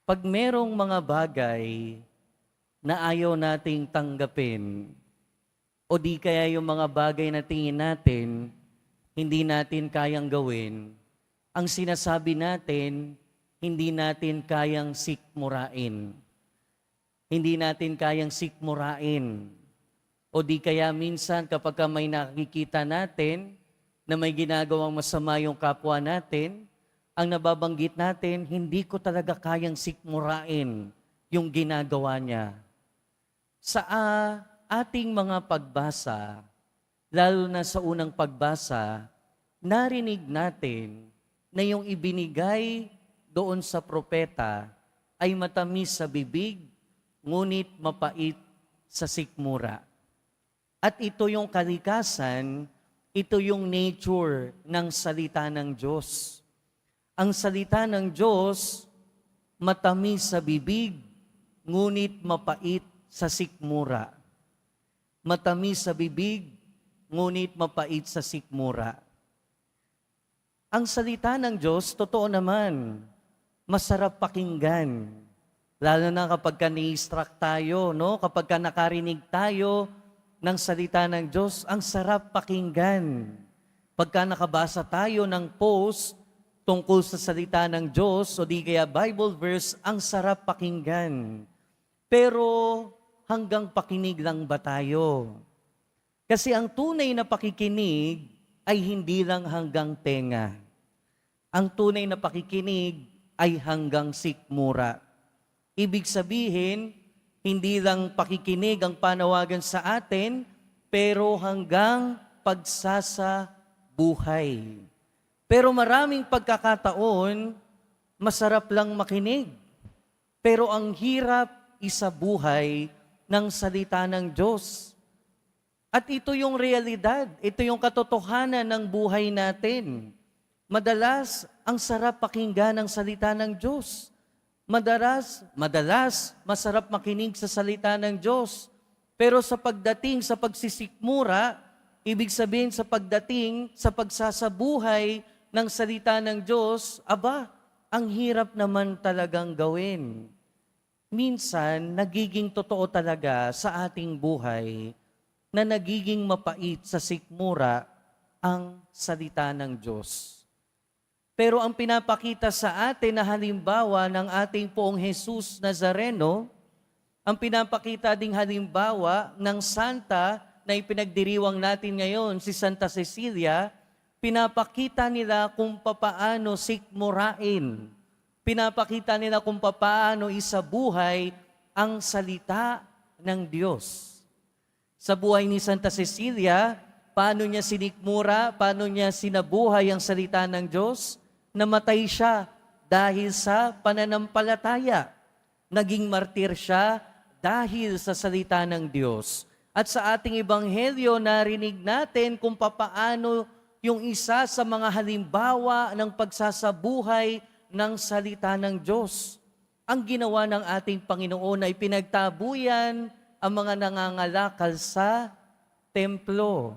Pag merong mga bagay na ayaw nating tanggapin, o di kaya yung mga bagay na tingin natin, hindi natin kayang gawin, ang sinasabi natin, hindi natin kayang sikmurain. Hindi natin kayang sikmurain. O di kaya minsan kapag may nakikita natin na may ginagawang masama yung kapwa natin, ang nababanggit natin, hindi ko talaga kayang sikmurain yung ginagawa niya. Sa ating mga pagbasa, lalo na sa unang pagbasa, narinig natin na yung ibinigay doon sa propeta ay matamis sa bibig, ngunit mapait sa sikmura. At ito yung kalikasan, ito yung nature ng salita ng Diyos. Ang salita ng Diyos, matamis sa bibig, ngunit mapait sa sikmura. Matamis sa bibig, ngunit mapait sa sikmura. Ang salita ng Diyos, totoo naman, masarap pakinggan. Lalo na kapag ni-instruct tayo, no? Kapag nakarinig tayo ng salita ng Diyos, ang sarap pakinggan. Pagka nakabasa tayo ng post tungkol sa salita ng Diyos, o di kaya Bible verse, ang sarap pakinggan. Pero hanggang pakinig lang ba tayo? Kasi ang tunay na pakikinig ay hindi lang hanggang tenga. Ang tunay na pakikinig ay hanggang sikmura. Ibig sabihin, hindi lang pakikinig ang panawagan sa atin, pero hanggang pagsasabuhay. Pero maraming pagkakataon, masarap lang makinig. Pero ang hirap isabuhay ng salita ng Diyos. At ito yung realidad, ito yung katotohanan ng buhay natin. Madalas, ang sarap pakinggan ang salita ng Diyos. Madalas, masarap makinig sa salita ng Diyos. Pero sa pagdating sa pagsisikmura, ibig sabihin sa pagdating sa pagsasabuhay ng salita ng Diyos, ang hirap naman talagang gawin. Minsan, nagiging totoo talaga sa ating buhay na nagiging mapait sa sikmura ang salita ng Diyos. Pero ang pinapakita sa atin na halimbawa ng ating Poong Jesus Nazareno, ang pinapakita ding halimbawa ng santa na ipinagdiriwang natin ngayon, si Santa Cecilia, pinapakita nila kung papaano sikmurain. Pinapakita nila kung papaano isabuhay ang salita ng Diyos. Sa buhay ni Santa Cecilia, paano niya sinikmura, paano niya sinabuhay ang salita ng Diyos? Namatay siya dahil sa pananampalataya. Naging martir siya dahil sa salita ng Diyos. At sa ating ebanghelyo, narinig natin kung papaano yung isa sa mga halimbawa ng pagsasabuhay ng salita ng Diyos. Ang ginawa ng ating Panginoon ay pinagtabuyan ang mga nangangalakal sa templo.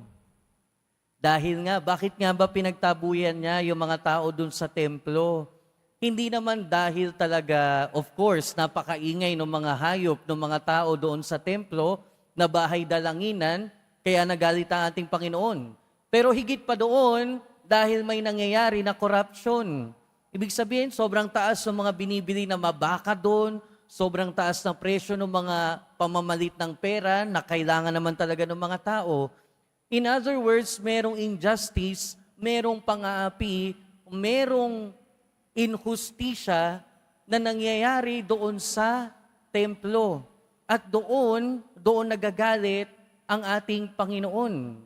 Dahil nga, bakit nga ba pinagtabuyan niya yung mga tao dun sa templo? Hindi naman dahil talaga, of course, napakaingay ng mga hayop ng mga tao doon sa templo na bahay dalanginan, kaya nagalit ang ating Panginoon. Pero higit pa doon, dahil may nangyayari na corruption. Ibig sabihin, sobrang taas ng mga binibili na mabaka doon, sobrang taas ng presyo ng mga pamamalit ng pera na kailangan naman talaga ng mga tao. In other words, merong injustice, merong pang-aapi, merong injustisya na nangyayari doon sa templo. At doon nagagalit ang ating Panginoon.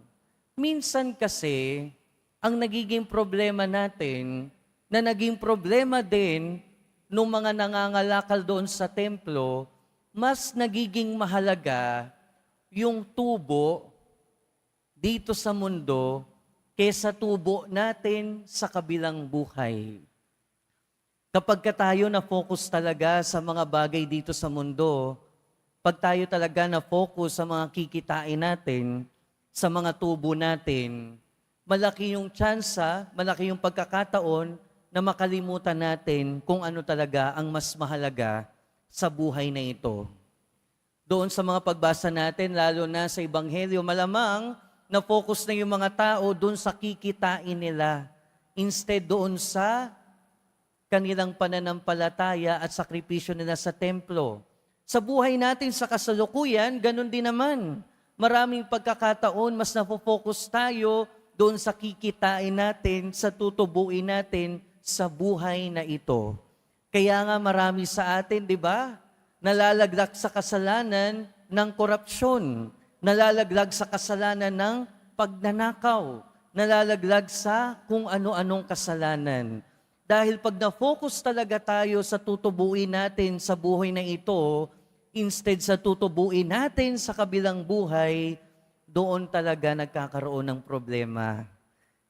Minsan kasi, ang nagiging problema natin, na naging problema din ng mga nangangalakal doon sa templo, mas nagiging mahalaga yung tubo dito sa mundo kesa tubo natin sa kabilang buhay. Kapag tayo na-focus talaga sa mga bagay dito sa mundo, pag tayo talaga na-focus sa mga kikitain natin, sa mga tubo natin, malaki yung tsansa, malaki yung pagkakataon na makalimutan natin kung ano talaga ang mas mahalaga sa buhay na ito. Doon sa mga pagbasa natin, lalo na sa Ebanghelyo, malamang na-focus na yung mga tao doon sa kikitain nila. Instead doon sa kanilang pananampalataya at sakripisyo nila sa templo. Sa buhay natin sa kasalukuyan, ganun din naman. Maraming pagkakataon, mas napofocus tayo doon sa kikitain natin, sa tutubuin natin sa buhay na ito. Kaya nga marami sa atin, di ba, nalalaglag sa kasalanan ng korupsyon, nalalaglag sa kasalanan ng pagnanakaw, nalalaglag sa kung ano-anong kasalanan. Dahil pag na-focus talaga tayo sa tutubuin natin sa buhay na ito, instead sa tutubuin natin sa kabilang buhay, doon talaga nagkakaroon ng problema.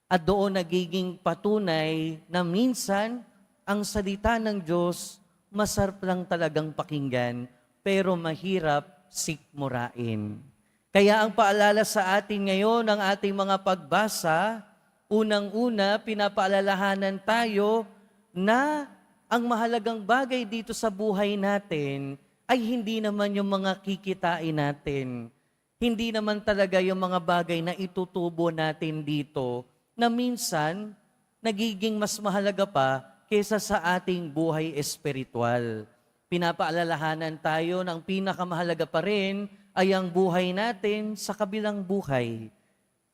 At doon nagiging patunay na minsan ang salita ng Diyos masarap lang talagang pakinggan, pero mahirap sikmurain. Kaya ang paalala sa atin ngayon ng ating mga pagbasa, unang-una, pinapaalalahanan tayo na ang mahalagang bagay dito sa buhay natin ay hindi naman yung mga kikitain natin. Hindi naman talaga yung mga bagay na itutubo natin dito na minsan nagiging mas mahalaga pa kaysa sa ating buhay espiritual. Pinapaalalahanan tayo ng pinakamahalaga pa rin ay ang buhay natin sa kabilang buhay.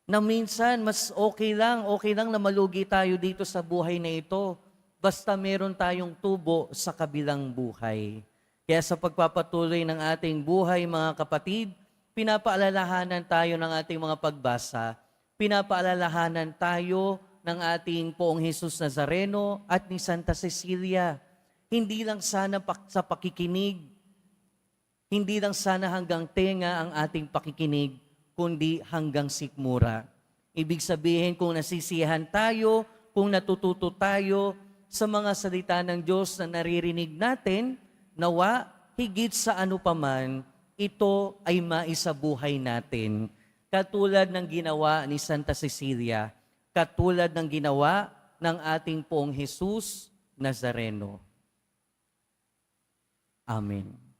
Na minsan mas okay lang na malugi tayo dito sa buhay na ito basta meron tayong tubo sa kabilang buhay. Kaya sa pagpapatuloy ng ating buhay, mga kapatid, pinapaalalahanan tayo ng ating mga pagbasa, pinapaalalahanan tayo ng ating Poong Jesus Nazareno at ni Santa Cecilia. Hindi lang sana sa pakikinig, hindi lang sana hanggang tenga ang ating pakikinig, kundi hanggang sikmura. Ibig sabihin, kung nasisiyahan tayo, kung natututo tayo sa mga salita ng Diyos na naririnig natin, nawa, higit sa ano paman, ito ay maisabuhay natin. Katulad ng ginawa ni Santa Cecilia, katulad ng ginawa ng ating Poong Jesus Nazareno. Amen.